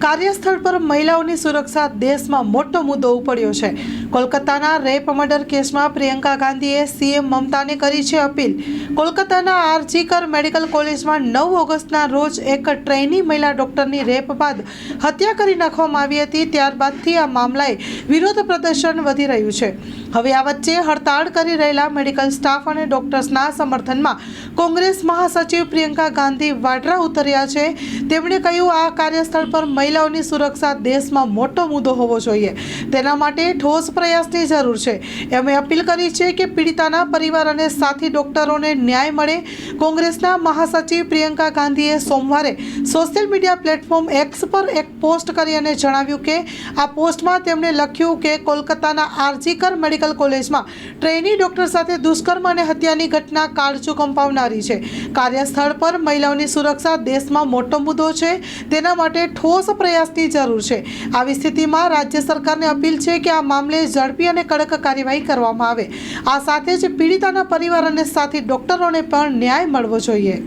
કાર્યસ્થળ પર મહિલાઓની સુરક્ષા દેશમાં મોટો મુદ્દો ઉપડ્યો છે। કોલકાતાના રેપ મર્ડર કેસમાં પ્રિયંકા ગાંધીએ સીએમ મમતાને કરી છે અપીલ। કોલકાતાના આરજીકર મેડિકલ કોલેજમાં 9 ઓગસ્ટના રોજ એક ટ્રેની મહિલા ડોક્ટરની રેપ બાદ હત્યા કરી નાખવામાં આવી હતી। ત્યારબાદથી આ મામલાએ વિરોધ પ્રદર્શન વધી રહ્યું છે। હવે આ વચ્ચે હડતાળ કરી રહેલા મેડિકલ સ્ટાફ અને ડોક્ટર્સના સમર્થનમાં કોંગ્રેસ મહાસચિવ પ્રિયંકા ગાંધી વાડરા ઉતર્યા છે। તેમણે કહ્યું, આ કાર્યસ્થળ પર મહિલાઓની સુરક્ષા દેશમાં મોટો મુદ્દો હોવો જોઈએ, તેના માટે ઠોસ પ્રયાસની જરૂર છે। એમણે અપીલ કરી છે કે પીડિતાના પરિવાર અને સાથી ડોક્ટરોને ન્યાય મળે। કોંગ્રેસના મહાસચિવ પ્રિયંકા ગાંધીએ સોમવારે સોશિયલ મીડિયા પ્લેટફોર્મ એક્સ પર એક પોસ્ટ કરી અને જણાવ્યું કે આ પોસ્ટમાં તેમણે લખ્યું કે કોલકાતાના આરજીકર મેડિકલ કોલેજમાં ટ્રેની ડોક્ટર સાથે દુષ્કર્મ અને હત્યાની ઘટના કાળજું કંપાવનારી છે। કાર્યસ્થળ પર મહિલાઓની સુરક્ષા દેશમાં મોટો મુદ્દો છે, તેના માટે ઠોસ પ્રયાસની જરૂર છે। આવી સ્થિતિમાં રાજ્ય સરકારને અપીલ છે કે આ મામલે ઝડપી અને કડક કાર્યવાહી કરવામાં આવે। આ સાથે જ પીડિતાના પરિવાર અને સાથી ડોક્ટરોને પણ ન્યાય મળવો જોઈએ।